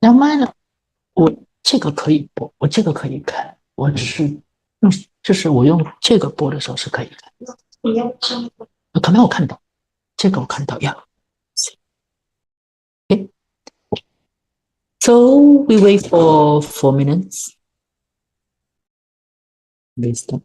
要慢了，我这个可以播，我这个可以看，我是用，就是我用这个播的时候是可以看。可能我看到这个，我看到呀。Okay. So we wait for 4 minutes. Wisdom.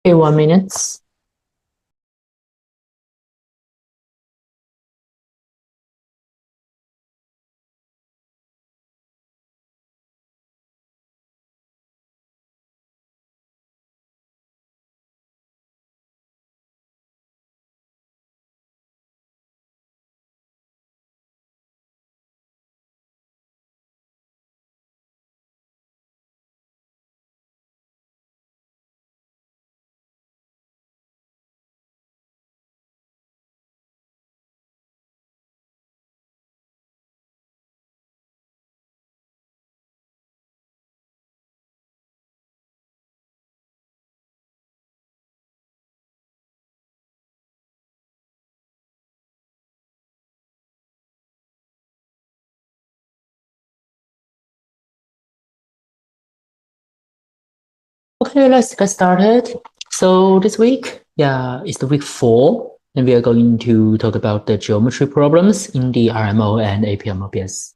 Okay, 1 minute. Okay, let's get started. So this week, it's the week 4, and we are going to talk about the geometry problems in the RMO and APMOPS.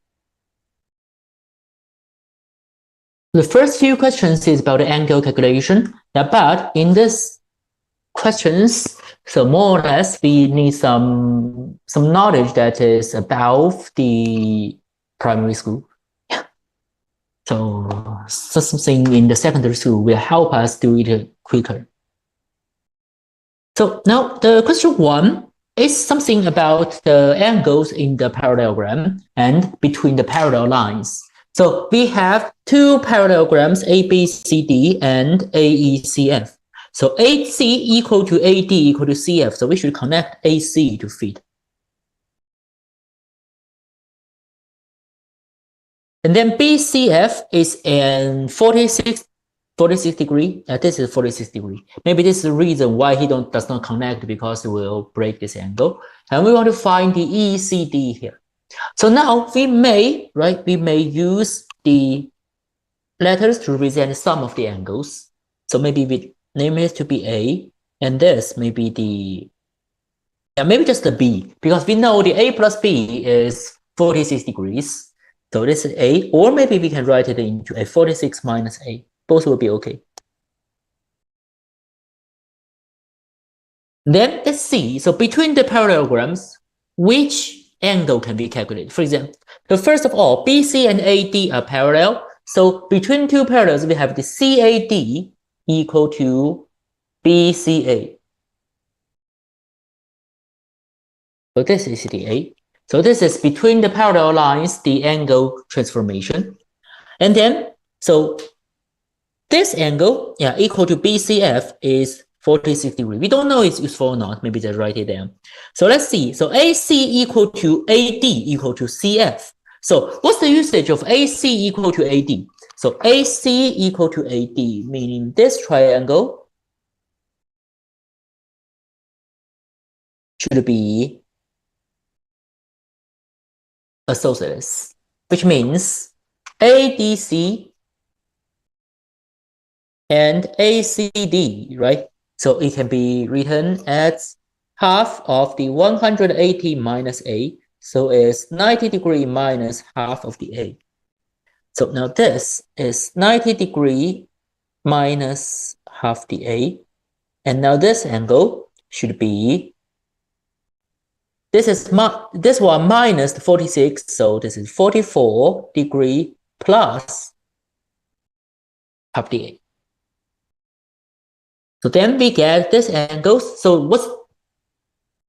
The first few questions is about the angle calculation. But in this questions, so more or less, we need some knowledge that is above the primary school. So something in the secondary school will help us do it quicker. So now the question 1, It's something about the angles in the parallelogram and between the parallel lines. So we have two parallelograms, ABCD and AECF. So AC equal to AD equal to CF. So we should connect AC to fit. And then BCF is an 46 degree. This is 46 degree. Maybe this is the reason why he does not connect, because it will break this angle. And we want to find the ECD here. So now we may use the letters to represent some of the angles. So maybe we name it to be A, and this may be the, maybe just the B, because we know the A plus B is 46 degrees. So this is A, or maybe we can write it into a 46 minus A. Both will be okay. Then let's see. So between the parallelograms, which angle can be calculated? For example, so first of all, BC and AD are parallel. So between two parallels, we have the CAD equal to BCA. So this is the A. So this is between the parallel lines, the angle transformation. And then, so this angle, equal to BCF is 46 degrees. We don't know it's useful or not. Maybe just write it down. So let's see. So AC equal to AD equal to CF. So what's the usage of AC equal to AD? So AC equal to AD, meaning this triangle should be isosceles, which means ADC and ACD, right? So it can be written as half of the 180 minus A. So it's 90 degree minus half of the A. So now this is 90 degree minus half the A. And now this angle should be, this one minus the 46. So this is 44 degree plus half the A. So then we get this angle. So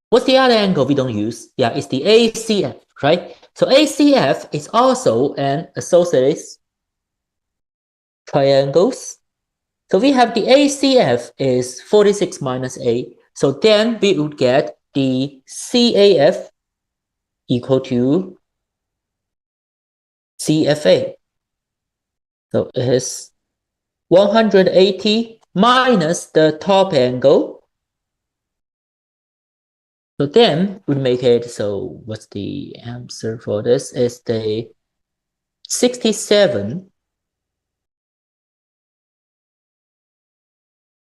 what's the other angle we don't use? Yeah, it's the ACF, right? So ACF is also an isosceles triangles. So we have the ACF is 46 minus A. So then we would get the CAF equal to CFA. So it is 180 minus the top angle. So then we make it, so what's the answer for this? Is the 67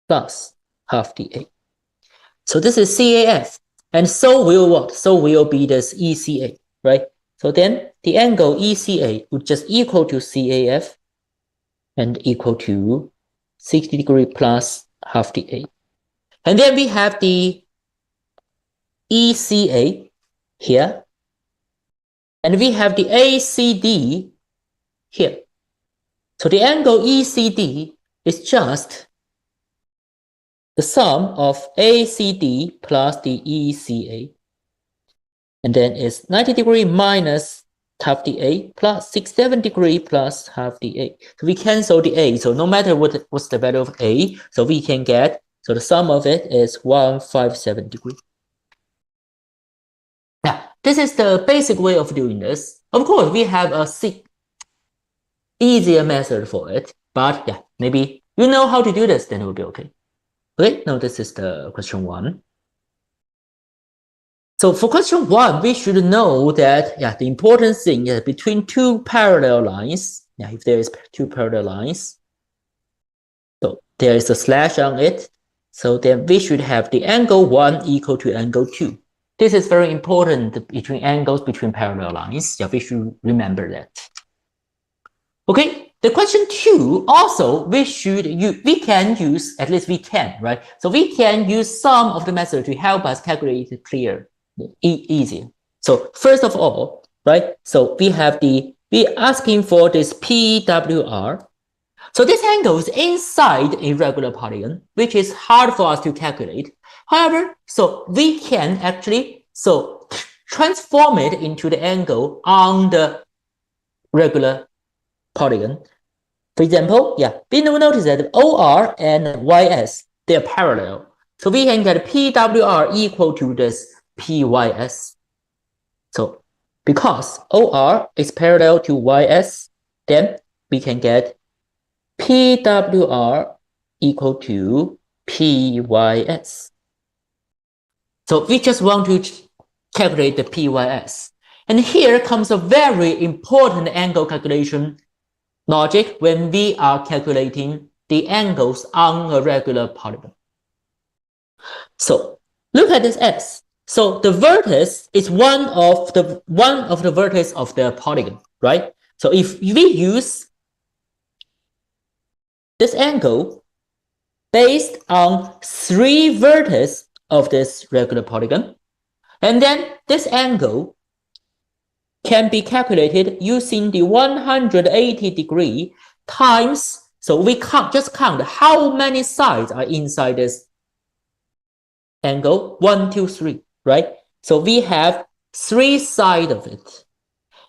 plus half the A. So this is CAF. And so will what? So will be this ECA, right? So then the angle ECA would just equal to CAF and equal to 60 degree plus half the A. And then we have the ECA here. And we have the ACD here. So the angle ECD is just the sum of ACD plus the ECA. And then it's 90 degree minus half the A plus 67 degree plus half the A. So we cancel the A. So no matter what's the value of A, so we can get, so the sum of it is 157 degree. Now, this is the basic way of doing this. Of course, we have a easier method for it. But yeah, maybe you know how to do this, then it will be okay. Okay, now this is the question 1. So for question 1, we should know that the important thing is between two parallel lines. If there is two parallel lines, so there is a slash on it. So then we should have the angle 1 equal to angle 2. This is very important between angles between parallel lines. We should remember that. Okay. The question 2 also we can use, at least we can, right? So we can use some of the method to help us calculate it clear, easier. So first of all, right? So we have we're asking for this PWR. So this angle is inside a regular polygon, which is hard for us to calculate. However, so we can actually transform it into the angle on the regular polygon. For example, we notice that OR and YS, they are parallel. So we can get PWR equal to this PYS. So because OR is parallel to YS, then we can get PWR equal to PYS. So we just want to calculate the PYS. And here comes a very important angle calculation logic when we are calculating the angles on a regular polygon. So look at this S. So the vertex is one of the vertices of the polygon, right? So if we use this angle based on 3 vertices of this regular polygon, and then this angle can be calculated using the 180-degree times. So we just count how many sides are inside this angle. 1, 2, 3, right? So we have 3 sides of it.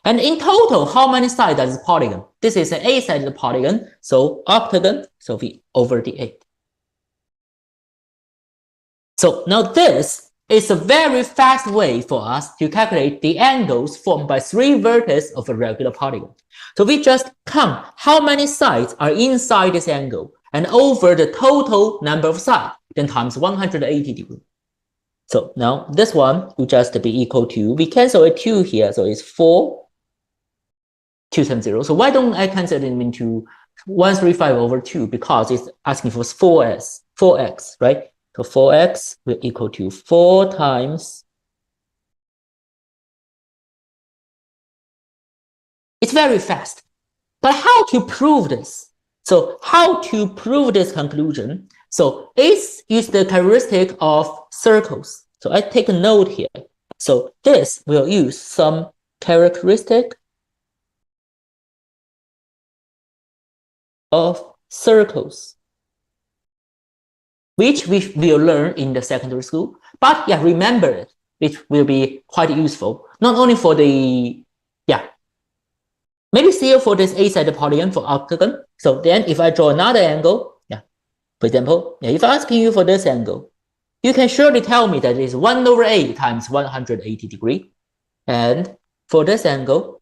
And in total, how many sides does this polygon? This is an 8-sided polygon, so octagon, so we over the 8. So now this is a very fast way for us to calculate the angles formed by 3 vertices of a regular polygon. So we just count how many sides are inside this angle and over the total number of sides, then times 180 degrees. So now this one will just be equal to, we cancel a 2 here, so it's 4, 2 times 0. So why don't I cancel it into 135 over 2? Because it's asking for 4x, right? So 4x will equal to 4 times. It's very fast. But how to prove this? So how to prove this conclusion? So it's the characteristic of circles. So I take a note here. So this will use some characteristic of circles, which we will learn in the secondary school. But remember it, which will be quite useful, not only for the, maybe still for this 8-sided polygon for octagon. So then if I draw another angle, for example, if I'm asking you for this angle, you can surely tell me that it is 1 over 8 times 180 degrees. And for this angle,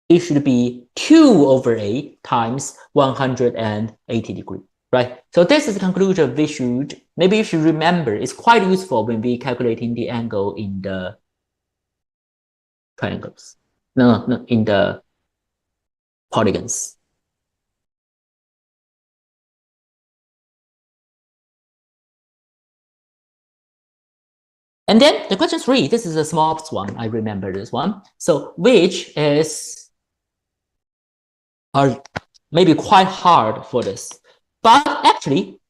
it should be 2 over 8 times 180 degrees, right? So this is the conclusion maybe you should remember. It's quite useful when we calculating the angle in the triangles. No, in the polygons. And then the question 3, this is the smallest one. I remember this one. So which is maybe quite hard for this. But actually,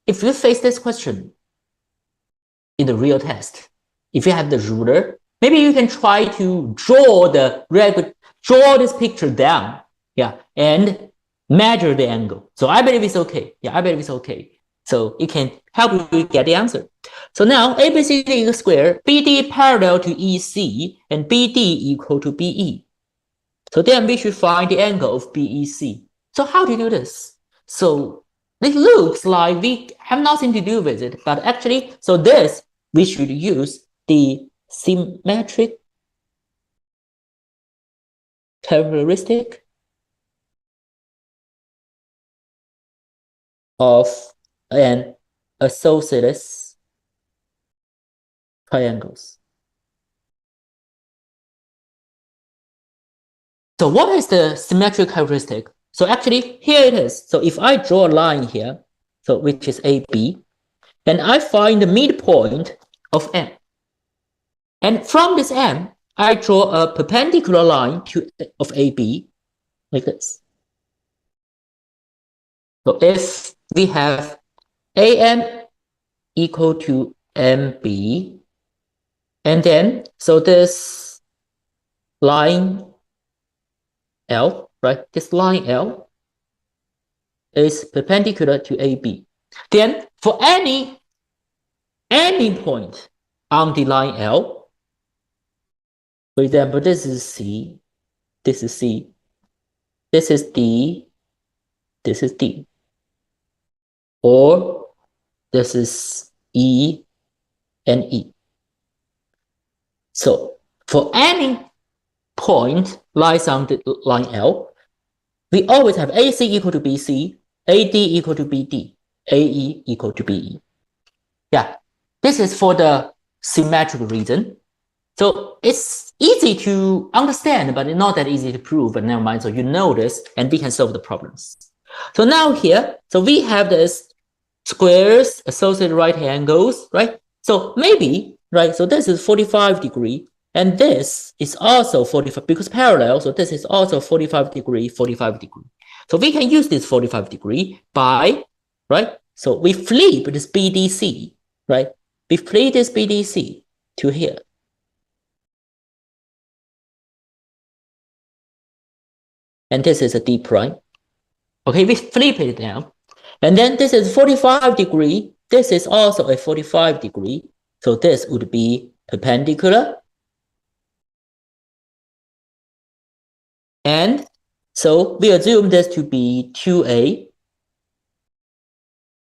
if you face this question in the real test, if you have the ruler, maybe you can try to draw this picture down, and measure the angle. So I believe it's okay. I believe it's okay. So it can help you get the answer. So now ABCD is a square, BD parallel to EC, and BD equal to BE. So then we should find the angle of BEC. So how to do this? So it looks like we have nothing to do with it, but actually, so this, we should use the symmetric characteristic of an isosceles triangles. So what is the symmetric characteristic? So actually, here it is. So if I draw a line here, so which is AB, then I find the midpoint of M. And from this M, I draw a perpendicular line of AB, like this. So if we have AM equal to MB, and then, so this line L, right? This line L is perpendicular to AB. Then for any point on the line L, for example, this is C, this is C, this is D, this is D, or this is E and E. So for any point lies on the line L, we always have AC equal to BC, AD equal to BD, AE equal to BE. Yeah, this is for the symmetric region. So it's easy to understand, but not that easy to prove, but never mind. So you know this, and we can solve the problems. So now here, so we have this squares, associated right angles, right? So maybe, right, so this is 45 degree, and this is also 45, because parallel, so this is also 45 degree, 45 degree. So we can use this 45 degree by, right? So we flip this BDC, right? We flip this BDC to here. And this is a D prime. Okay, we flip it down. And then this is 45 degree. This is also a 45 degree. So this would be perpendicular. And so we assume this to be 2A.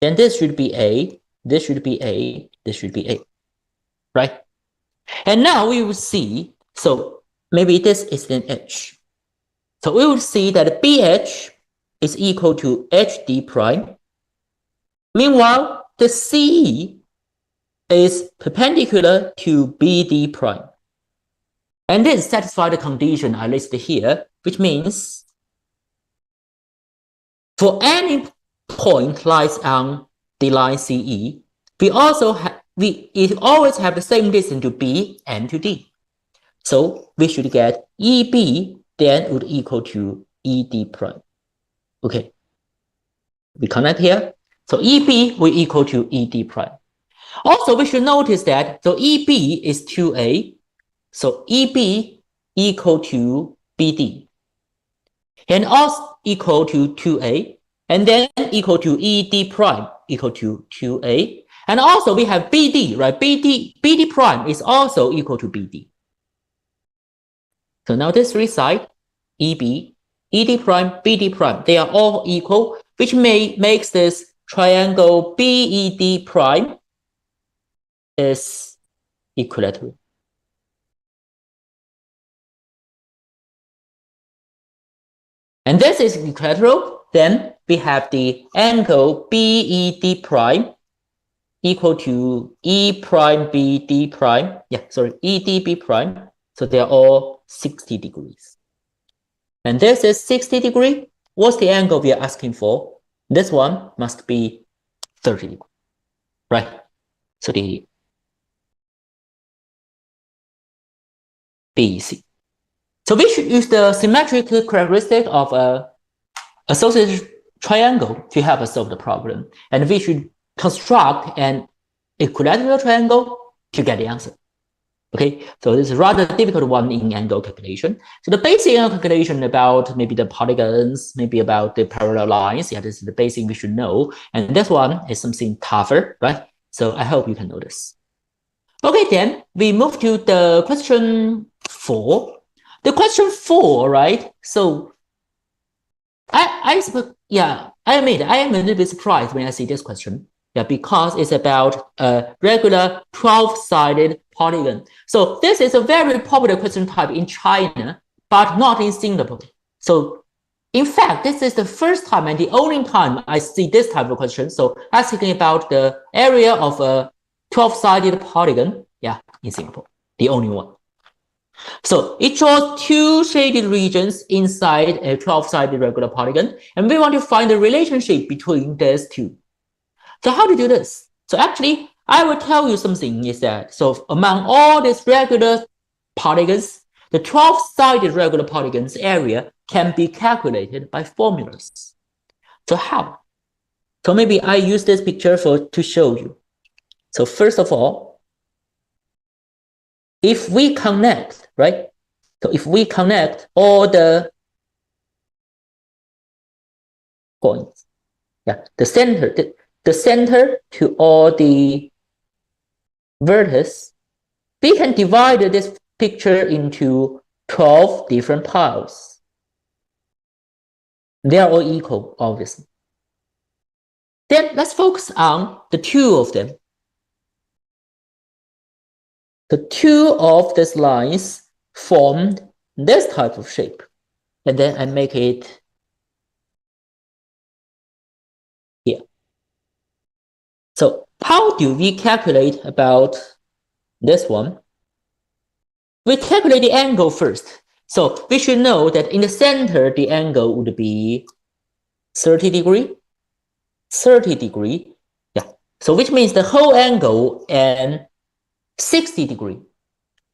Then this should be A. This should be A. This should be A. Right? And now we will see, so maybe this is an H. So we will see that BH is equal to HD prime. Meanwhile, the CE is perpendicular to BD prime. And this satisfies the condition I listed here, which means for any point lies on the line CE, we always have the same distance to B and to D. So we should get EB then would equal to ED prime. Okay. We connect here. So EB will equal to ED prime. Also, we should notice that, so EB is 2A. So EB equal to BD. And also equal to 2A. And then equal to ED prime equal to 2A. And also we have BD, right? BD prime is also equal to BD. So now this three sides, EB, ED prime, BD prime, they are all equal, which makes this triangle BED prime is equilateral. And this is equilateral, then we have the angle BED prime equal to E prime BD prime. Yeah, sorry, EDB prime. So they are all 60 degrees. And this is 60 degrees. What's the angle we are asking for? This one must be 30 degrees, right? So the BEC. So we should use the symmetric characteristic of a associated triangle to help us solve the problem. And we should construct an equilateral triangle to get the answer. Okay, so this is a rather difficult one in angle calculation. So the basic angle calculation about maybe the polygons, maybe about the parallel lines. Yeah, this is the basic we should know. And this one is something tougher, right? So I hope you can know this. Okay, then we move to the question 4. The question 4, right? So I admit I am a little bit surprised when I see this question. Yeah, because it's about a regular 12-sided polygon. So this is a very popular question type in China, but not in Singapore. So in fact, this is the first time and the only time I see this type of question. So asking about the area of a 12-sided polygon, yeah, in Singapore, the only one. So it shows two shaded regions inside a 12-sided regular polygon, and we want to find the relationship between these two. So how to do this? So actually, I will tell you something is that, so among all these regular polygons, the 12-sided regular polygons area can be calculated by formulas. So how? So maybe I use this picture to show you. So first of all, if we connect, right? So if we connect all the points, yeah, the center, the center to all the vertices, we can divide this picture into 12 different piles. They are all equal, obviously. Then let's focus on the two of them. The two of these lines formed this type of shape. And then I make it here. So how do we calculate about this one? We calculate the angle first. So we should know that in the center, the angle would be 30 degree. 30 degree. Yeah. So which means the whole angle and 60 degree.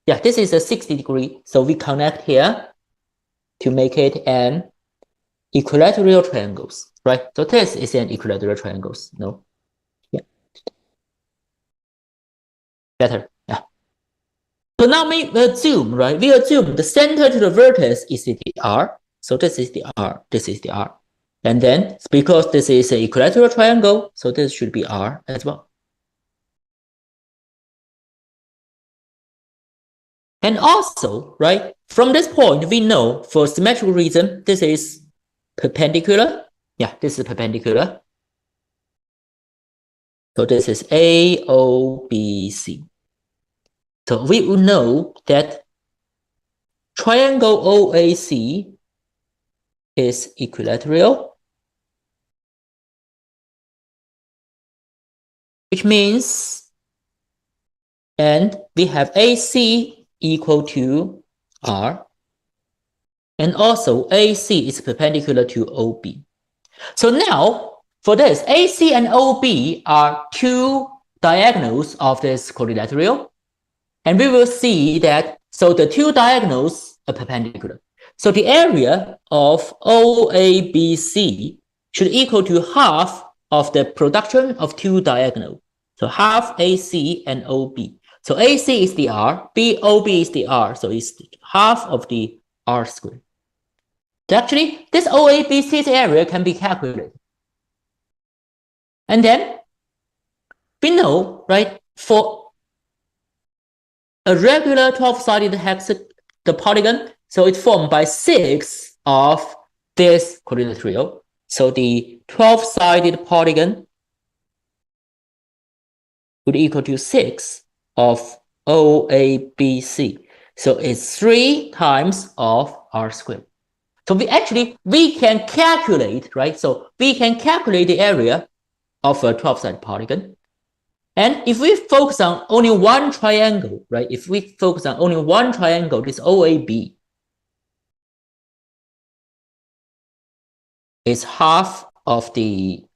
Yeah, this is a 60 degree. So we connect here to make it an equilateral triangles, right? So this is an equilateral triangles. No. Yeah. Better. Yeah. So now we assume, right? We assume the center to the vertex is the R. So this is the R. This is the R. And then because this is an equilateral triangle, so this should be R as well. And also, right, from this point, we know for symmetrical reason, this is perpendicular. Yeah, this is perpendicular. So this is AOBC. So we will know that triangle OAC is equilateral, which means, and we have AC equal to R, and also AC is perpendicular to OB. So now, for this, AC and OB are two diagonals of this quadrilateral, and we will see that, so the two diagonals are perpendicular. So the area of OABC should equal to half of the production of two diagonals. So half AC and OB. So AC is the R, OB is the R, so it's half of the R squared. So actually, this OABC's area can be calculated. And then we know, right, for a regular 12-sided hexagon, the polygon, so it's formed by 6 of this quadrilateral. So the 12-sided polygon would equal to 6 of OABC. So it's 3 times of R squared. So we can calculate, right? So we can calculate the area of a 12-sided polygon. And if we focus on only one triangle, right? If we focus on only one triangle, this OAB is half of it's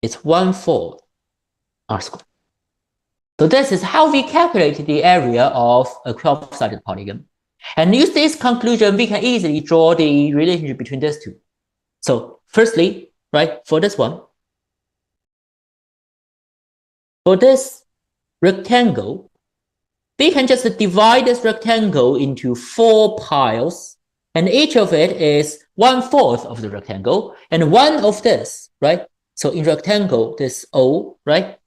1/4 R squared. So this is how we calculate the area of a 12-sided polygon. And use this conclusion, we can easily draw the relationship between these two. So firstly, right, for this one, for this rectangle, we can just divide this rectangle into 4 piles, and each of it is 1/4 of the rectangle, and one of this, right? So in rectangle, this O, right?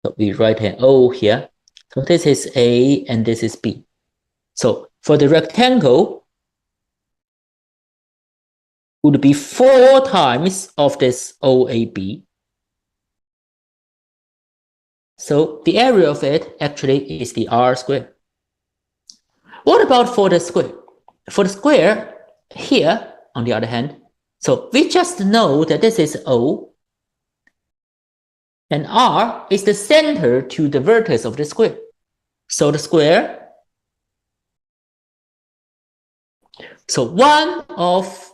So we write an O here. So this is A and this is B. So for the rectangle, would be 4 times of this OAB. So the area of it actually is the R squared. What about for the square? For the square here, on the other hand, so we just know that this is O, and R is the center to the vertex of the square. So the square, so one of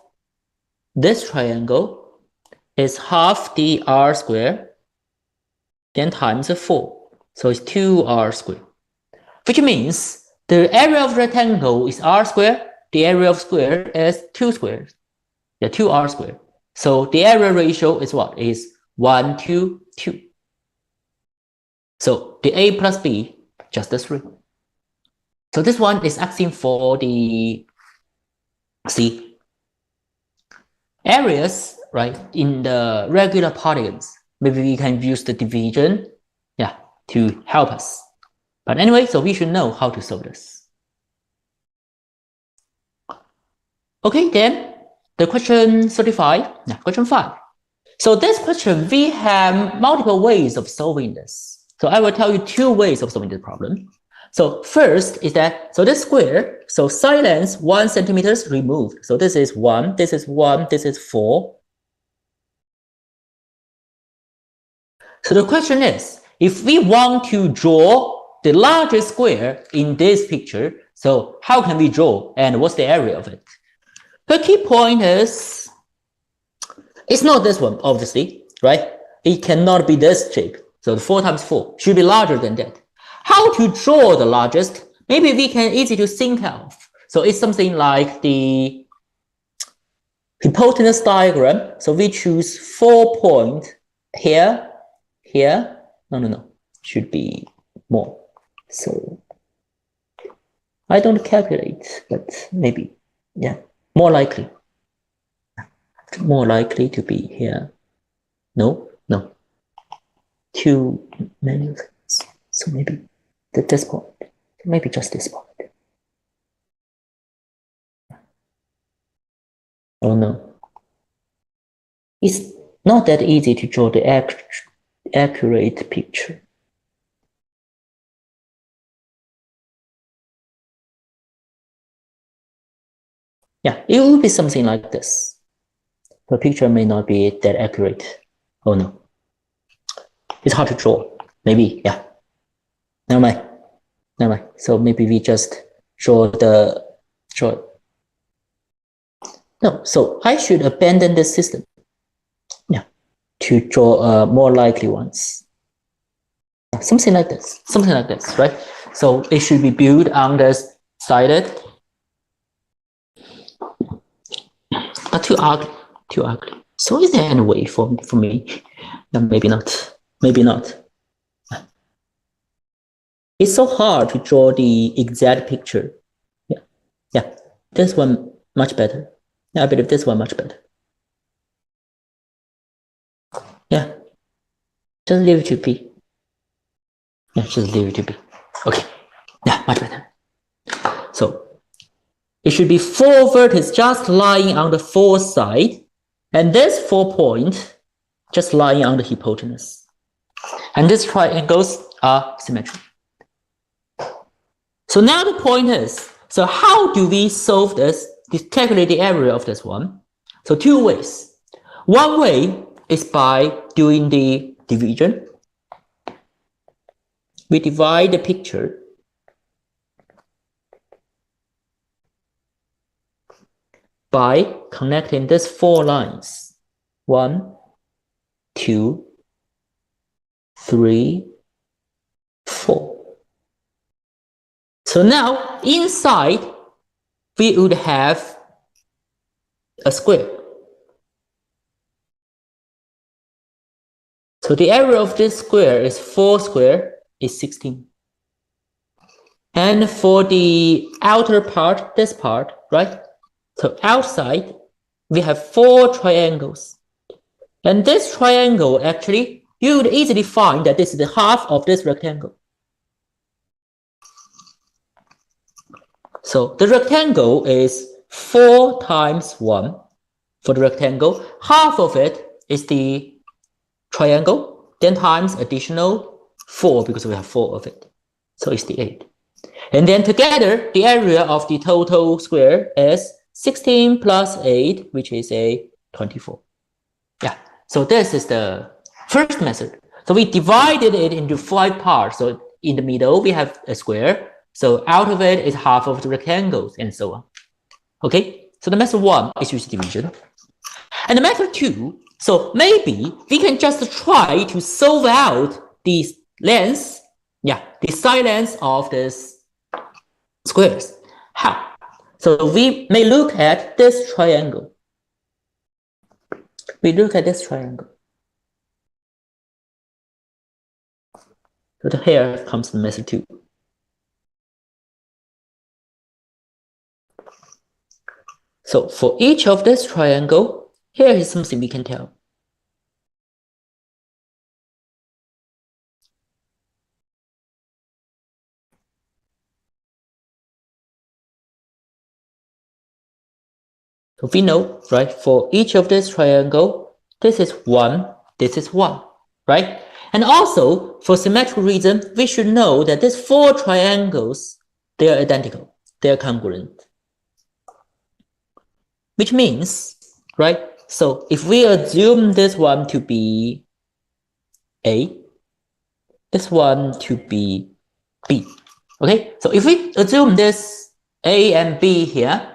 this triangle is half the R squared, then times 4. So it's 2R squared, which means the area of rectangle is R squared, the area of square is 2 squared, yeah, 2R squared. So the area ratio is what? Is 1 to 2. So the A plus B, just the 3. So this one is asking for the areas right, in the regular polygons, maybe we can use the division, yeah, to help us. But anyway, so we should know how to solve this. Okay, then the question 35, yeah, question 5. So this question, we have multiple ways of solving this. So I will tell you 2 ways of solving this problem. So first is that, so this square, so side length 1 centimeters removed. So this is 1, this is 1, this is 4. So the question is, if we want to draw the largest square in this picture, so how can we draw and what's the area of it? The key point is, it's not this one, obviously, right? It cannot be this shape. So the 4 times 4 should be larger than that. How to draw the largest? Maybe we can easy to think of. So it's something like the hypotenuse diagram. So we choose 4 points here, here. No. Should be more. So I don't calculate, but maybe, yeah, more likely. More likely to be here. No. Too many things. So maybe this point. Maybe just this point. Oh no. It's not that easy to draw the accurate picture. Yeah, it will be something like this. The picture may not be that accurate. Oh no. It's hard to draw. Maybe, yeah. Never mind. So maybe we just draw. No, so I should abandon this system. Yeah, to draw more likely ones. Something like this, right? So it should be built on this sided. But too ugly. So is there any way for me? No, maybe not. It's so hard to draw the exact picture. Yeah. This one much better. I believe this one much better. Yeah. Just leave it to be. Yeah, just leave it to be. Okay. Yeah, much better. So it should be 4 vertices just lying on the 4th side, and this 4 point just lying on the hypotenuse. And these triangles are symmetric. So now the point is, so how do we solve this, calculate the area of this one? So 2 ways. One way is by doing the division. We divide the picture by connecting these 4 lines. 1, 2, 3, 4. So now inside we would have a square. So the area of this square is 4 square is 16. And for the outer part, this part, right? So outside, we have 4 triangles. And this triangle, actually, you would easily find that this is the half of this rectangle. So the rectangle is 4 times 1 for the rectangle. Half of it is the triangle, then times additional 4 because we have 4 of it. So it's the 8. And then together, the area of the total square is 16 plus 8, which is a 24. Yeah, so this is the first method. So we divided it into 5 parts. So in the middle, we have a square. So out of it is half of the rectangles and so on. Okay, so the method 1 is use division. And the method 2, so maybe we can just try to solve out the lengths, the side lengths of this squares. How? So we may look at this triangle. So here comes the method 2. So for each of this triangle, Here is something we can tell. So we know, right, for each of this triangle, this is 1, this is 1, right? And also, for symmetrical reason, we should know that these 4 triangles, they are identical, they are congruent. Which means, right, so if we assume this one to be A, this one to be B, okay? So if we assume this A and B here,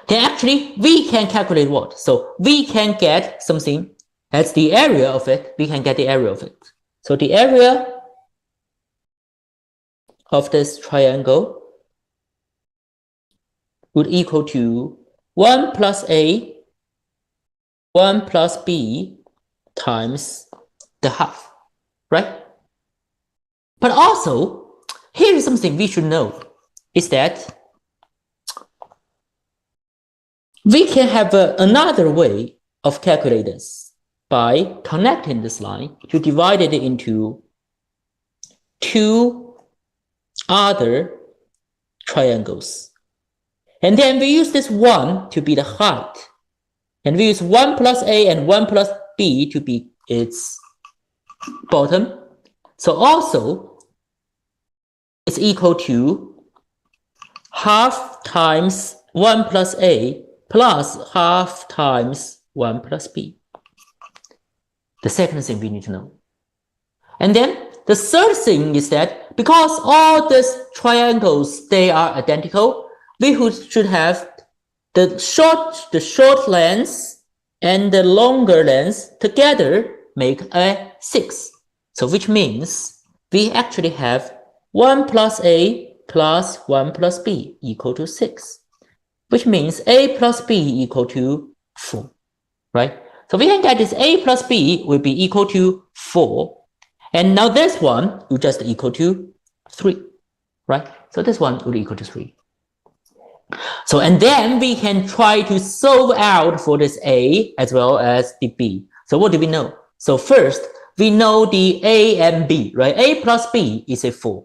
then actually we can calculate what? So we can get something as the area of it, we can get the area of it. So the area of this triangle would equal to 1 plus A, 1 plus B times the half, right? But also, here is something we should know, is that we can have another way of calculating this by connecting this line to divide it into 2 other triangles. And then we use this 1 to be the height. And we use 1 plus A and 1 plus B to be its bottom. So also, it's equal to half times 1 plus A plus half times 1 plus B. The second thing we need to know. And then the third thing is that because all these triangles, they are identical, we should have the short length and the longer length together make a 6. So which means we actually have 1 plus A plus 1 plus B equal to 6, which means A plus B equal to 4, right? So we can get this A plus B will be equal to 4. And now this one will just equal to 3, right? So this one will equal to 3. So, and then we can try to solve out for this A as well as the B. So what do we know? So first, we know the A and B, right? A plus B is a 4.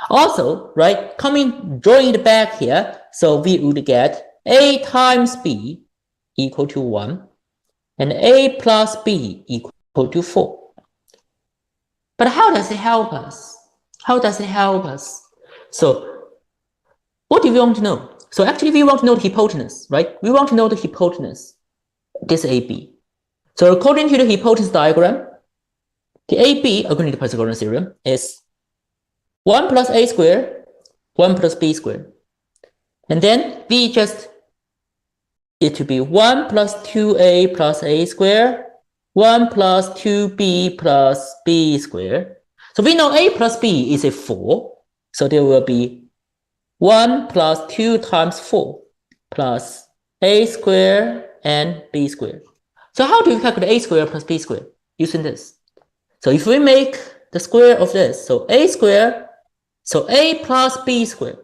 Also, right, drawing it back here, so we would get A times B equal to 1, and A plus B equal to 4. But how does it help us? How does it help us? So what do we want to know? So actually we want to know the hypotenuse, right? We want to know the hypotenuse, this AB. So according to the hypotenuse diagram, the AB, according to the Pythagorean theorem, is 1 plus A squared, 1 plus B squared. And then we just it to be 1 plus 2A plus A squared, 1 plus 2B plus B squared. So we know A plus B is a 4. So there will be 1 plus 2 times 4 plus A squared and B squared. So how do we calculate A squared plus B squared? Using this. So if we make the square of this, so A squared, so A plus B squared,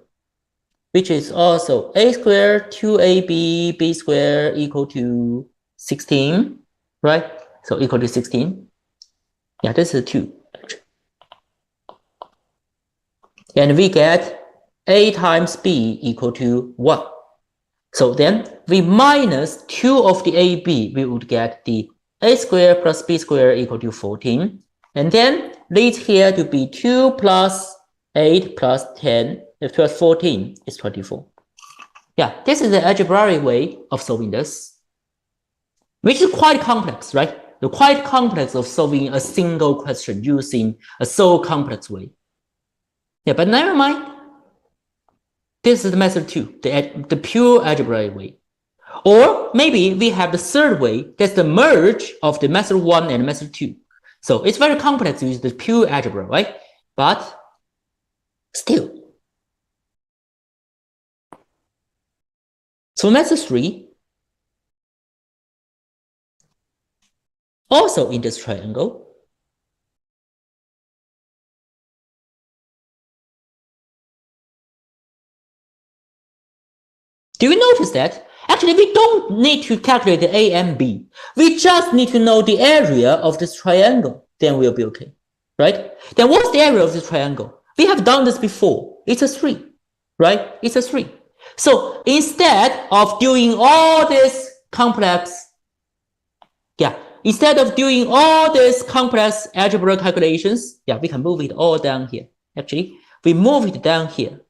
which is also A squared 2AB B squared equal to 16, right? So equal to 16. Yeah, this is 2. And we get A times B equal to 1. So then we minus 2 of the AB, we would get the A squared plus B squared equal to 14. And then leads here to be 2 plus 8 plus 10 plus 14 is 24. Yeah, this is the algebraic way of solving this, which is quite complex, right? The quite complex of solving a single question using a so complex way. Yeah, but never mind. This is the method 2, the pure algebraic way. Or maybe we have the third way, that's the merge of the method 1 and method 2. So it's very complex to use the pure algebra, right? But still. So method 3, also in this triangle, Do you notice that? Actually, we don't need to calculate the A and B. We just need to know the area of this triangle. Then we'll be okay, right? Then what's the area of this triangle? We have done this before. It's a 3, right? It's a 3. So instead of doing all this complex, instead of doing all these complex algebra calculations, we can move it all down here. Actually, we move it down here.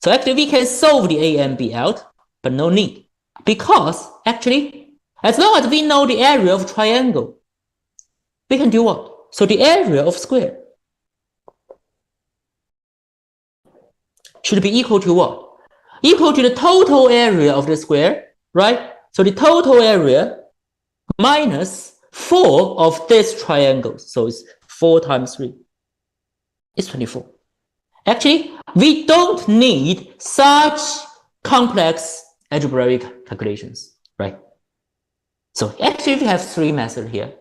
So actually, we can solve the A and B out, but no need. Because actually, as long as we know the area of triangle, we can do what? So the area of square should be equal to what? Equal to the total area of the square, right? So the total area minus 4 of this triangle. So it's 4 times 3. It's 24. Actually, we don't need such complex algebraic calculations, right? So actually, we have 3 methods here.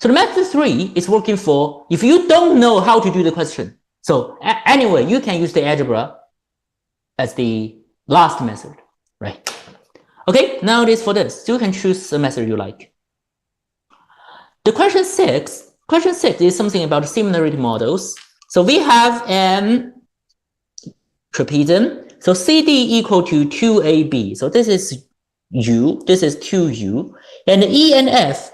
So the method 3 is working for if you don't know how to do the question. So anyway, you can use the algebra as the last method, right? Okay, now it is for this. You can choose a method you like. The question 6 is something about similarity models. So we have an trapezium. So CD equal to 2AB. So this is U, this is 2U. And E and F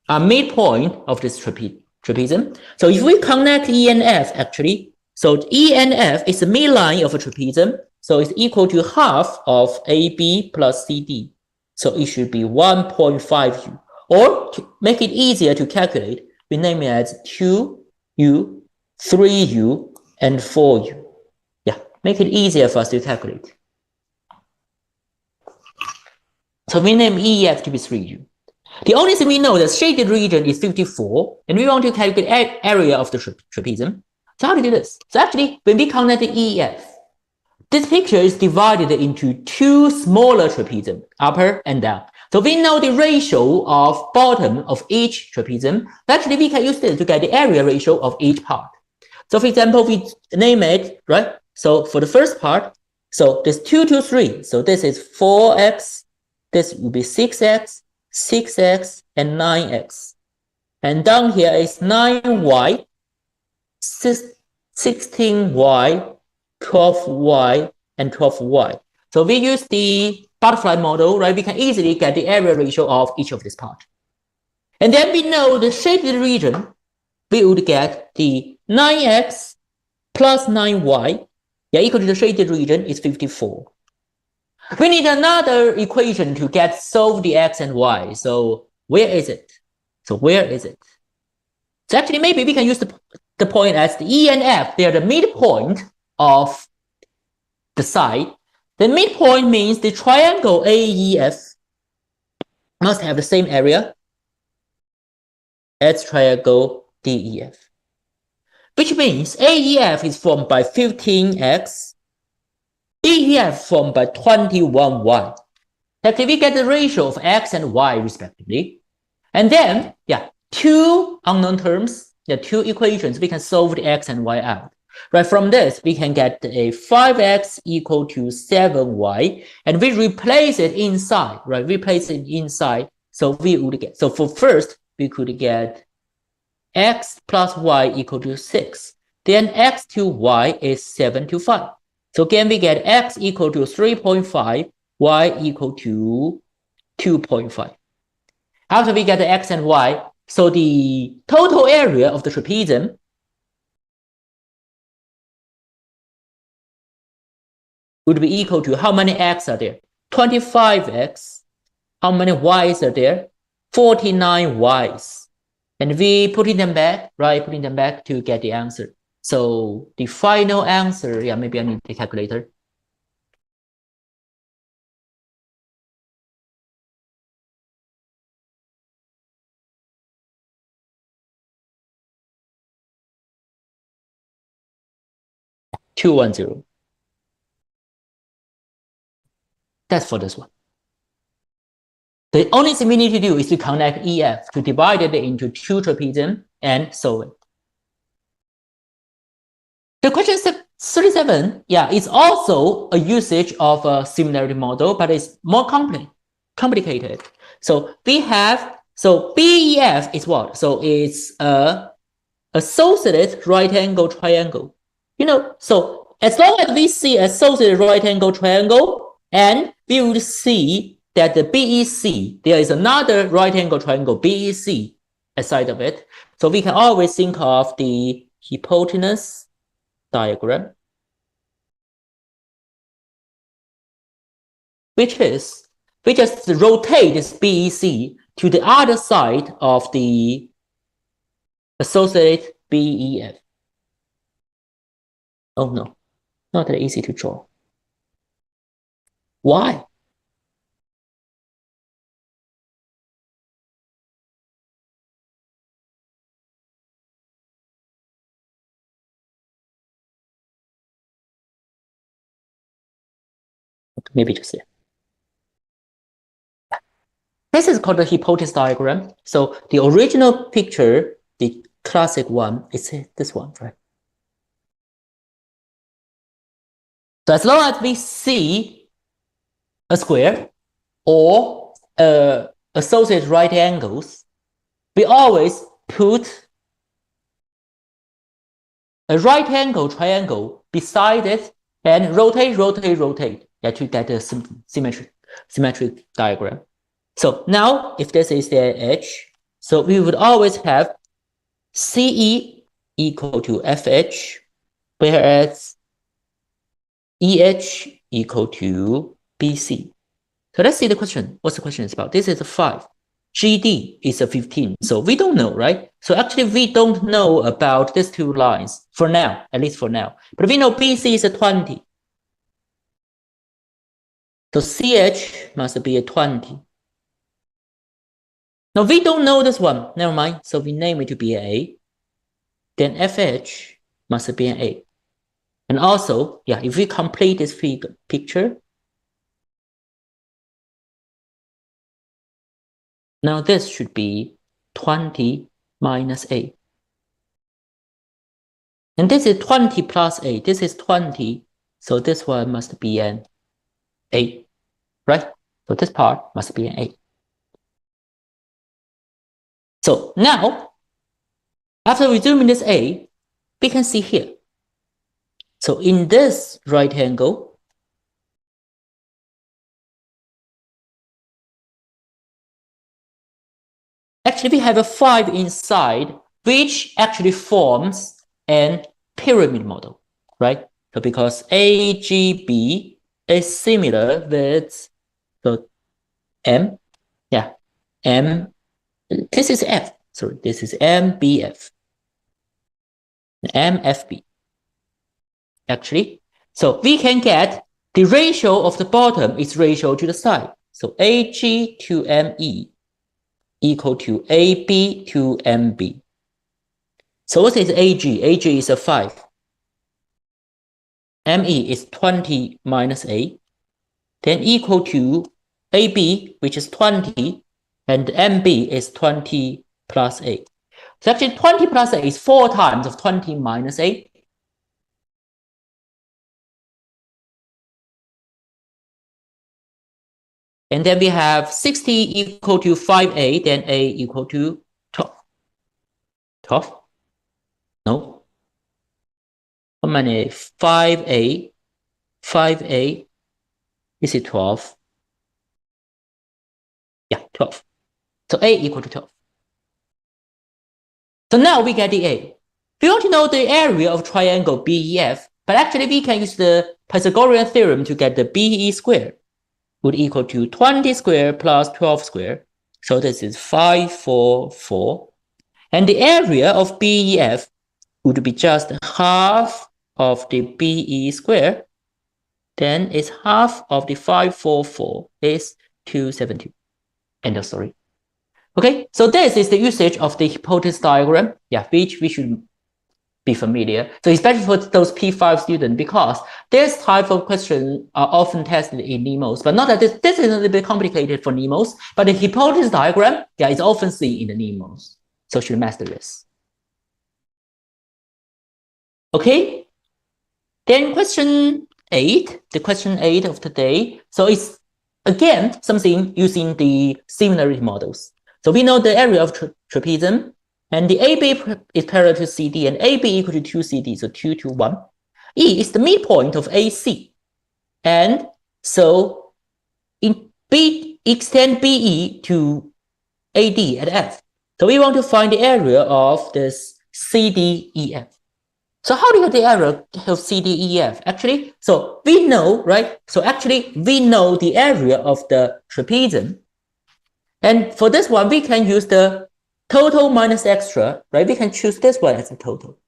are midpoint of this trapezium. So if we connect E and F actually, so E and F is the midline of a trapezium. So it's equal to half of AB plus CD. So it should be 1.5U. Or to make it easier to calculate, we name it as 2U, 3U, and 4U. Make it easier for us to calculate. So we name EF to be 3U. The only thing we know is the shaded region is 54, and we want to calculate area of the trapezium. So how to do this? So actually, when we connect the EF, this picture is divided into 2 smaller trapezium, upper and down. So we know the ratio of bottom of each trapezium. Actually, we can use this to get the area ratio of each part. So for example, we name it, right? So for the first part, so this 2 to 3. So this is 4x, this will be 6x, 6x, and 9x. And down here is 9y, 16y, 12y, and 12y. So we use the butterfly model, right? We can easily get the area ratio of each of this part. And then we know the shaded region, we would get the 9x plus 9y, equal to the shaded region is 54. We need another equation to solve the x and y. So where is it? So actually, maybe we can use the point as the E and F. They are the midpoint of the side. The midpoint means the triangle AEF must have the same area as triangle DEF. Which means AEF is formed by 15x, DEF formed by 21y. Actually, we get the ratio of x and y respectively. And then, 2 unknown terms, 2 equations, we can solve the x and y out. Right, from this, we can get a 5x equal to 7y, and we replace it inside, right? Replace it inside, so we would get, so for first, we could get x plus y equal to 6. Then x to y is 7 to 5. So again, we get x equal to 3.5, y equal to 2.5. After we get the x and y, so the total area of the trapezium would be equal to how many x are there? 25x. How many y's are there? 49 y's. And we putting them back, right? Putting them back to get the answer. So the final answer, maybe I need the calculator. $210. That's for this one. The only thing we need to do is to connect EF to divide it into 2 trapezium and solve it. The question 37, yeah, it's also a usage of a similarity model, but it's more complicated. So we have, so BEF is what? So it's a associated right angle triangle. You know, so as long as we see associated right angle triangle, and we would see that the BEC, there is another right angle triangle BEC aside of it. So we can always think of the hypotenuse diagram, which is we just rotate this BEC to the other side of the associated BEF. Oh no, not that easy to draw. Why? Maybe just here. This is called the hypotenuse diagram. So the original picture, the classic one, is this one, right? So as long as we see a square or associated right angles, we always put a right angle triangle beside it and rotate to get a symmetric diagram. So now, if this is the edge, so we would always have CE equal to FH, whereas EH equal to BC. So let's see the question. What's the question is about? This is a 5. GD is a 15. So we don't know, right? So actually, we don't know about these two lines for now, at least for now. But we know BC is a 20. So CH must be a 20. Now we don't know this one. Never mind. So we name it to be an A. Then FH must be an A. And also, yeah, if we complete this picture, now this should be 20 minus A. And this is 20 plus A. This is 20. So this one must be an A, right? So this part must be an A. So now, after resuming this A, we can see here. So in this right angle, actually we have a 5 inside, which actually forms an pyramid model, right? So because AGB is similar with the M, yeah, M, this is F, sorry, this is MBF, MFB, actually. So we can get the ratio of the bottom is ratio to the side. So AG to ME equal to AB to MB. So what is AG? AG is a 5. ME is 20 minus A. Then equal to AB, which is 20, and MB is 20 plus A. So actually 20 plus A is 4 times of 20 minus A. And then we have 60 equal to 5A, then A equal to 12. 12? No. How many? 5A. 5A. Is it 12? Yeah, 12. So A equal to 12. So now we get the A. We want to know the area of triangle BEF, but actually we can use the Pythagorean theorem to get the BE squared would equal to 20 squared plus 12 squared. So this is 5, 4, 4. And the area of BEF would be just half of the BE squared. Then it's half of the 544 is 272. End of story. Okay, so this is the usage of the hypotenuse diagram, yeah, which we should be familiar. So especially for those P5 students, because this type of questions are often tested in NEMOS, but not that this is a little bit complicated for NEMOS, but the hypotenuse diagram, yeah, is often seen in the NEMOS. So should master this. Okay, Then question 8, the question 8 of today. So it's again something using the similarity models. So we know the area of trapezium, and the AB is parallel to CD, and AB equal to 2CD, so 2 to 1. E is the midpoint of AC. And so in B, extend BE to AD at F. So we want to find the area of this CDEF. So how do you get the area of CDEF? Actually, so we know, right? So actually, we know the area of the trapezium. And for this one, we can use the total minus extra, right? We can choose this one as a total.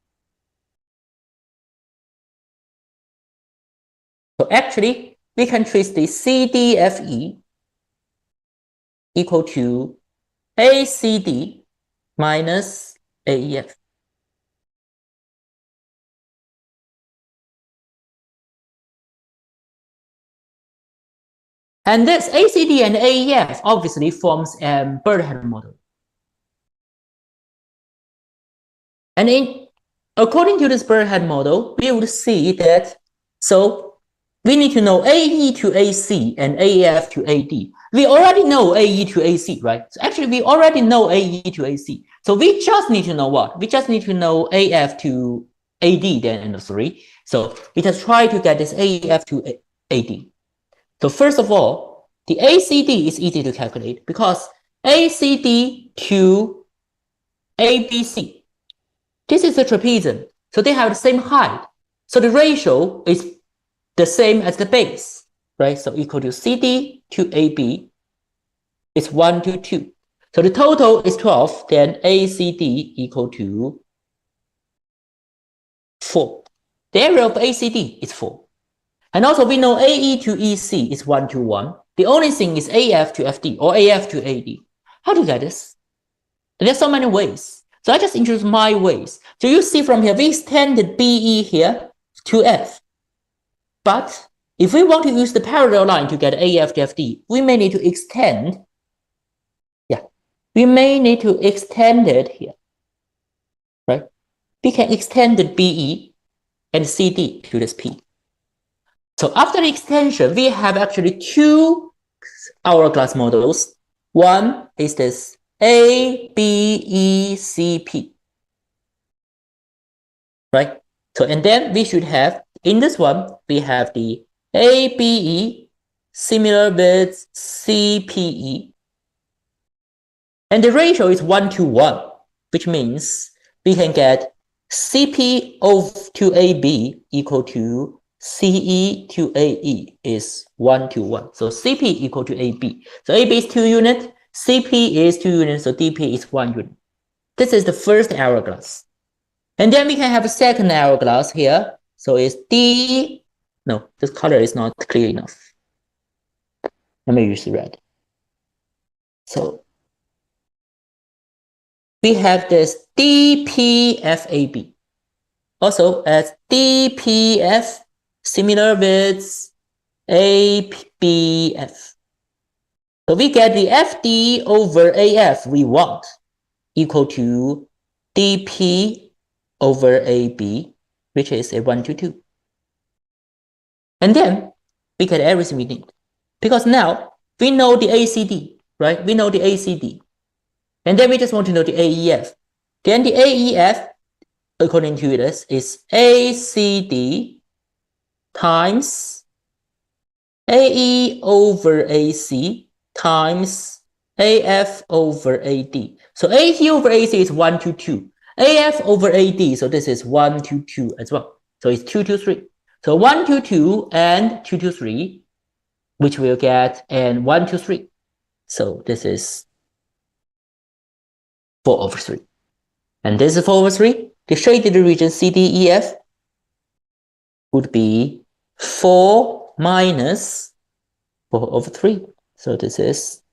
So actually, we can trace the CDFE equal to ACD minus AEF. And this ACD and AEF obviously forms a bird-head model. And according to this bird-head model, we would see that, so we need to know AE to AC and AEF to AD. We already know AE to AC, right? So actually, we already know AE to AC. So we just need to know what? We just need to know AF to AD then in the 3. So we just try to get this AF to AD. So first of all, the ACD is easy to calculate because ACD to ABC, this is a trapezium. So they have the same height. So the ratio is the same as the base, right? So equal to CD to AB is 1 to 2. So the total is 12, then ACD equal to 4. The area of ACD is 4. And also we know AE to EC is 1 to 1. The only thing is AF to FD or AF to AD. How do you get this? There's so many ways. So I just introduce my ways. So you see from here, we extended BE here to F. But if we want to use the parallel line to get AF to FD, we may need to extend. We may need to extend it here, right? We can extend the BE and CD to this P. So after the extension, we have actually 2 hourglass models. One is this ABECP, right? So, and then we should have, in this one, we have the ABE similar with CPE. And the ratio is 1 to 1, which means we can get CP to AB equal to CE to AE is 1 to 1. So CP equal to AB. So AB is 2 units, CP is 2 units, so DP is 1 unit. This is the first hourglass. And then we can have a second hourglass here. So it's D. No, this color is not clear enough. Let me use red. So we have this DPFAB. Also as DPF similar with ABF. So we get the FD over AF we want equal to DP over AB, which is a 1 to 2. And then we get everything we need. Because now we know the ACD, right? We know the ACD. And then we just want to know the AEF. Then the AEF, according to this, is ACD times AE over AC times AF over AD. So AT over AC is 1 to 2. AF over AD, so this is 1 to 2 as well. So it's 2 to 3. So 1 to 2 and 2 to 3, which we'll get, and 1 to 3. So this is 4 over 3. And this is 4 over 3. The shaded region CDEF would be 4 minus 4 over 3. So this is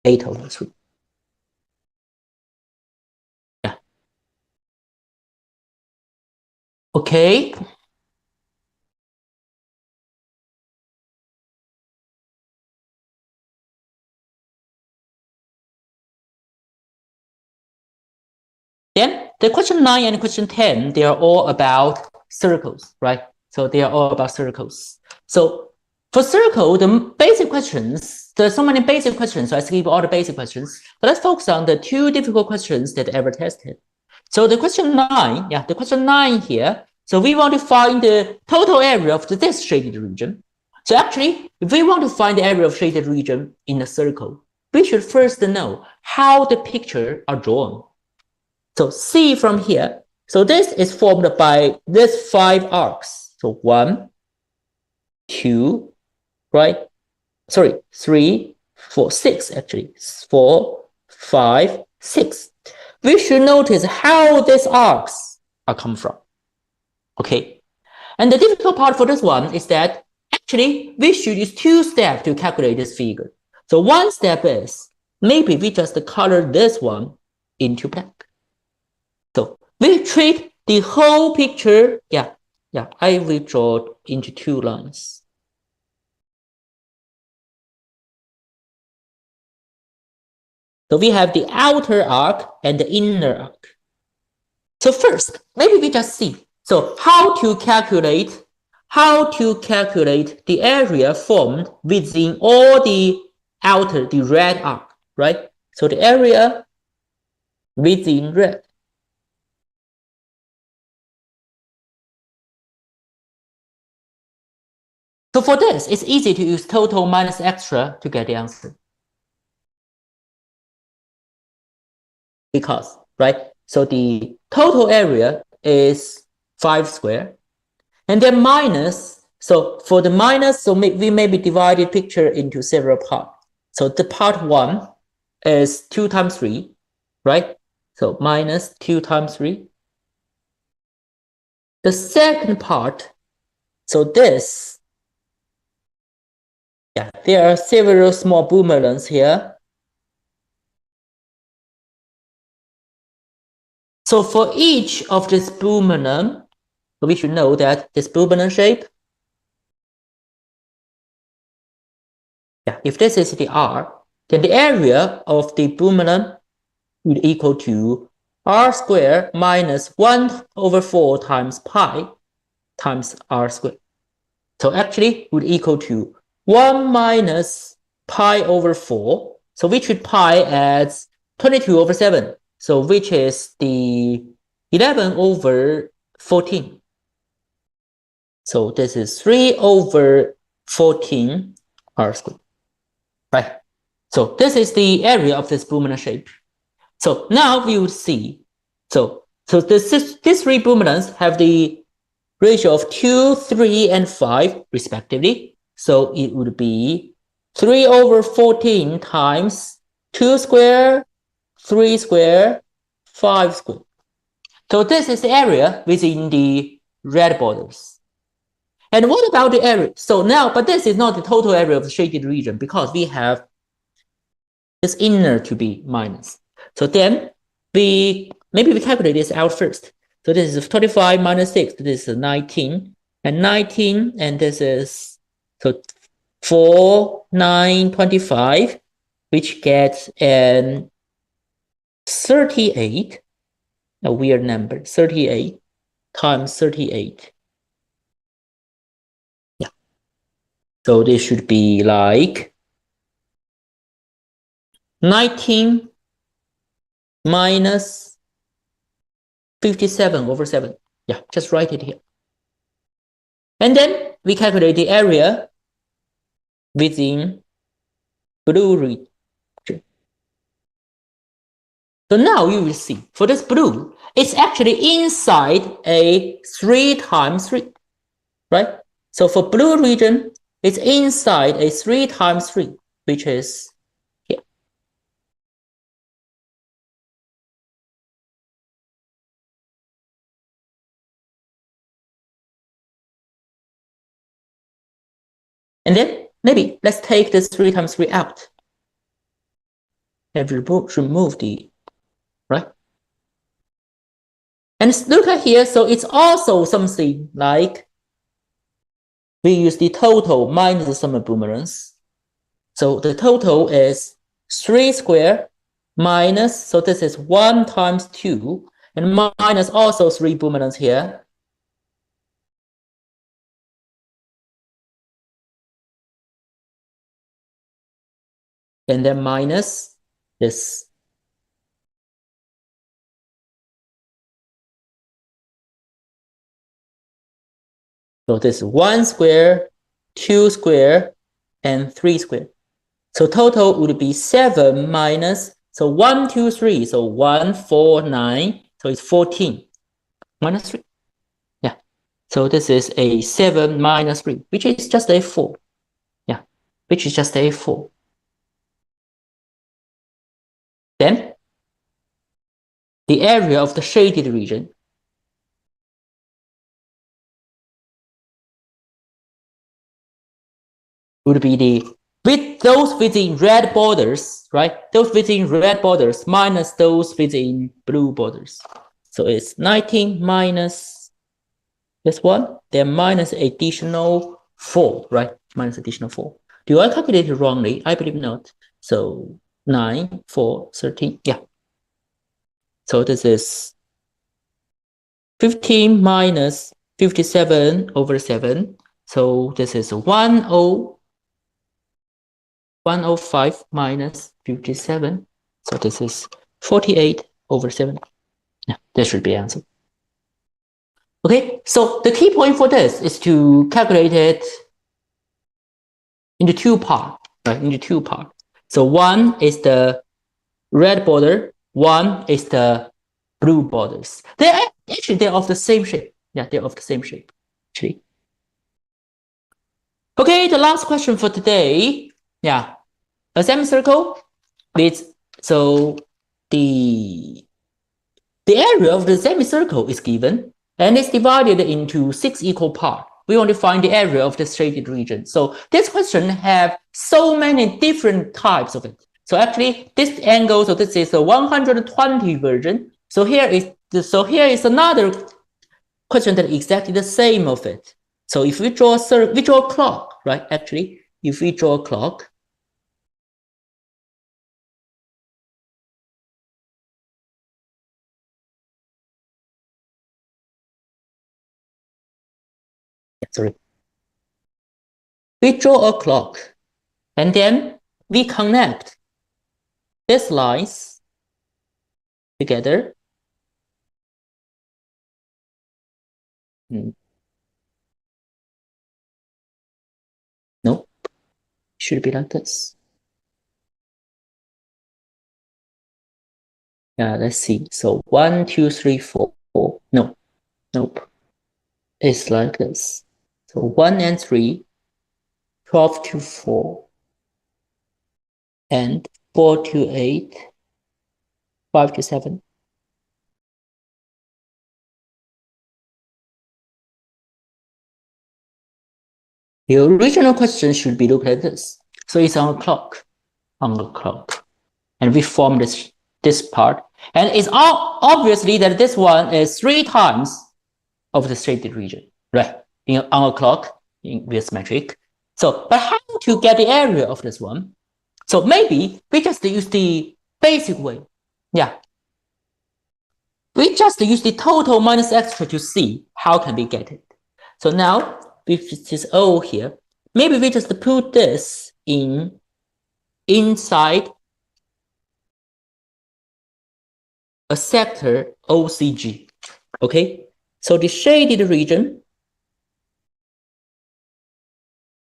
8 over 3. Yeah. Okay. Then the question 9 and question 10, they are all about circles, right? So they are all about circles. So for circle, the basic questions, there's so many basic questions, so I skip all the basic questions. But let's focus on the 2 difficult questions that I ever tested. So the question 9, the question 9 here. So we want to find the total area of this shaded region. So actually, if we want to find the area of shaded region in a circle, we should first know how the picture are drawn. So see from here. So this is formed by these 5 arcs. So 1, 2, right? Sorry, 3, 4, 6 actually. 4, 5, 6. We should notice how these arcs are come from. Okay. And the difficult part for this one is that actually we should use 2 steps to calculate this figure. So one step is maybe we just color this one into black. So we treat the whole picture. I will draw into 2 lines. So we have the outer arc and the inner arc. So first, maybe we just see. So how to calculate the area formed within all the outer, the red arc, right? So the area within red. So for this, it's easy to use total minus extra to get the answer. Because, right? So the total area is 5 square. And then minus, so for the minus, so we maybe divided picture into several parts. So the part 1 is 2 times 3, right? So minus 2 times 3. The second part, so this, there are several small boomerangs here. So for each of this boomerang, we should know that this boomerang shape, if this is the R, then the area of the boomerang would equal to R squared minus 1/4 times pi times R squared. So actually would equal to 1 minus pi over 4. So we treat pi as 22/7. So which is the 11/14. So this is 3/14 R squared. Right. So this is the area of this boomerang shape. So now we would see. So these 3 boomerangs have the ratio of 2, 3, and 5 respectively. So it would be 3/14 times 2 square, 3 square, 5 square. So this is the area within the red borders. And what about the area? So now, but this is not the total area of the shaded region because we have this inner to be minus. So then maybe we calculate this out first. So this is 25 minus 6. This is 19. And 19, and this is, so 4, 9, 25, which gets an 38, a weird number, 38 times 38. So this should be like 19 minus 57/7. Just write it here. And then we calculate the area within blue region. So now you will see, for this blue, it's actually inside a 3 times 3, right? So for blue region, it's inside a 3 times 3, which is here. And then maybe let's take this 3 times 3 out. And remove the, right? And look at here, so it's also something like we use the total minus the sum of boomerangs. So the total is 3 squared minus, so this is 1 times 2, and minus also 3 boomerangs here. and then minus this. So this is 1 square, 2 square, and 3 square. So total would be 7 minus, so 1, 2, 3. So 1, 4, 9. So it's 14 minus 3. Yeah. So this is a 7 minus 3, which is just a 4. Yeah. Which is just a 4. Then the area of the shaded region would be the with those within red borders, right? Those within red borders minus those within blue borders. So it's 19 minus this one, then minus additional 4, right? Minus additional 4. Do I calculate it wrongly? I believe not. So 9, 4, 13. Yeah. So this is 15 minus 57 over 7. So this is 105 minus 57. So this is 48 over 7. Yeah, that should be the answer. Okay, so the key point for this is to calculate it into 2 parts, right? Into 2 parts. So one is the red border, one is the blue borders. They're of the same shape. Yeah, they're of the same shape, actually. Okay, the last question for today. Yeah, a semicircle with, so the area of the semicircle is given and it's divided into 6 equal parts. We want to find the area of the shaded region. So this question have so many different types of it. So actually this angle, so this is a 120 version. So here is another question that is exactly the same of it. So if we draw a clock, right? Actually, if we draw a clock, sorry. We draw a clock and then we connect these lines together. No, should be like this. Yeah, let's see. So 1, 2, 3, 4. No, nope. It's like this. So 1 and 3, 12 to 4, and 4 to 8, 5 to 7. The original question should be looked at this. So it's on a clock, and we form this part, and it's obviously that this one is 3 times of the shaded region, right? On a clock with symmetric. So, but how to get the area of this one? So maybe we just use the basic way. Yeah. We just use the total minus extra to see how can we get it. So now with this O here, maybe we just put this inside a sector OCG. Okay, so the shaded region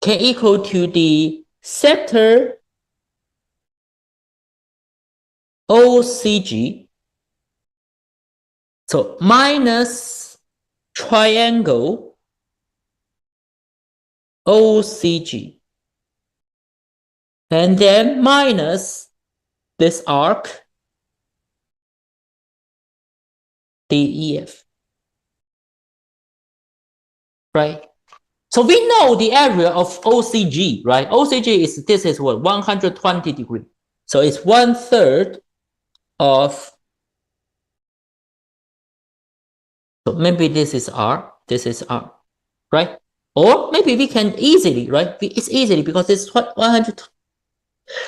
can equal to the sector OCG. So minus triangle OCG. And then minus this arc DEF. Right? So we know the area of OCG, right? OCG is, this is what, 120 degrees. So it's 1/3 of, so maybe this is R, right? Or maybe we can easily, right? It's easily because it's 100.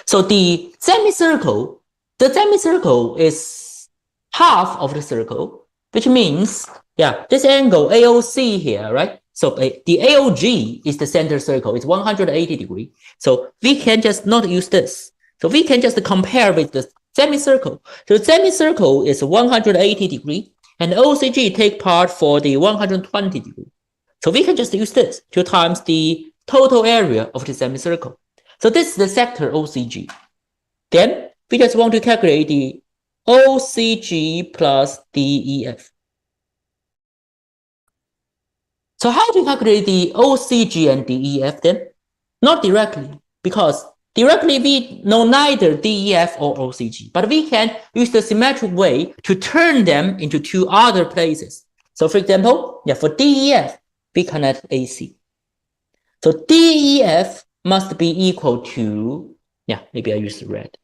So the semicircle is half of the circle, which means, yeah, this angle AOC here, right? So the AOG is the center circle, it's 180 degrees. So we can just not use this. So we can just compare with the semicircle. So the semicircle is 180 degree, and OCG take part for the 120 degree. So we can just use this to times the total area of the semicircle. So this is the sector OCG. Then we just want to calculate the OCG plus DEF. So how to calculate the OCG and DEF then? Not directly, because directly we know neither DEF or OCG, but we can use the symmetric way to turn them into two other places. So for example, for DEF, we connect AC. So DEF must be equal to, maybe I use red.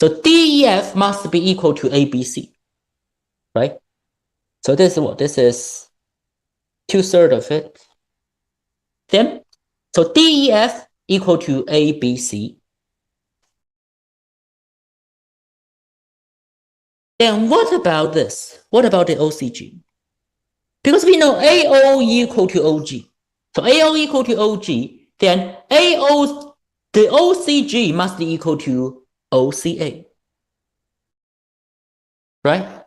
So DEF must be equal to ABC, right? So this is what? This is 2/3 of it. Then, so DEF equal to ABC. Then what about this? What about the OCG? Because we know AO equal to OG. So AO equal to OG, then the OCG must be equal to OCA. Right?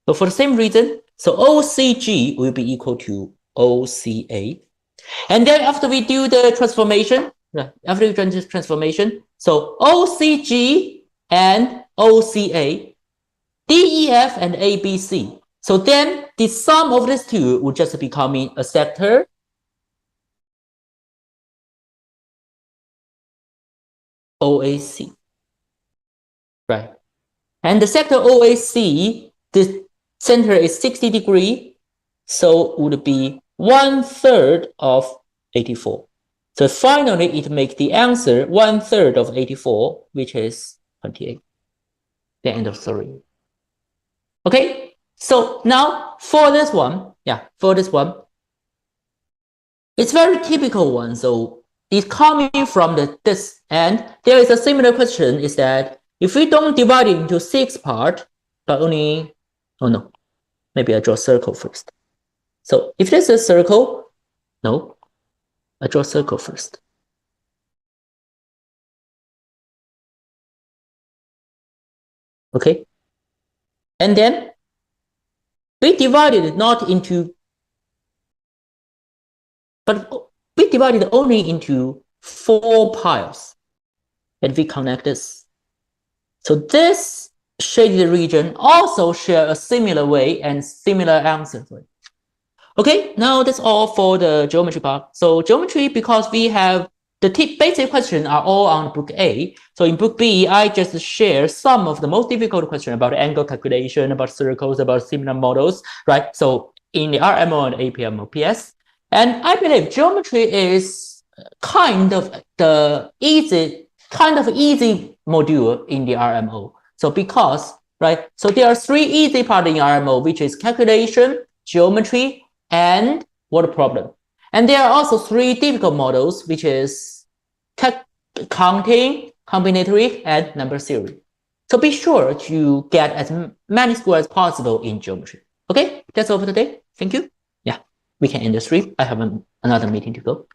So for the same reason, so OCG will be equal to OCA. And then after we do the transformation, so OCG and OCA, DEF and ABC. So then the sum of these two would just become a sector OAC. Right. And the sector OAC, the center is 60 degrees, so would be 1/3 of 84. So finally, it makes the answer 1/3 of 84, which is 28. The end of story. Okay, so now for this one, it's very typical one. So it's coming from this, and there is a similar question is that if we don't divide it into 6 parts, but only, oh no, maybe I draw a circle first. So if this is a circle, no, I draw a circle first. Okay, and then we divided it not into, but we divided only into 4 piles, and we connect this. So this shaded region also share a similar way and similar answer for it. Okay, now that's all for the geometry part. So geometry, because we have the basic questions are all on book A. So in book B, I just share some of the most difficult questions about angle calculation, about circles, about similar models, right? So in the RMO and APMOPS. And I believe geometry is kind of easy module in the RMO. So because, right, so there are 3 easy parts in RMO, which is calculation, geometry, and word problem. And there are also 3 difficult models, which is counting, combinatory, and number theory. So be sure to get as many scores as possible in geometry. Okay, that's all for today. Thank you. Yeah, we can end the stream. I have another meeting to go.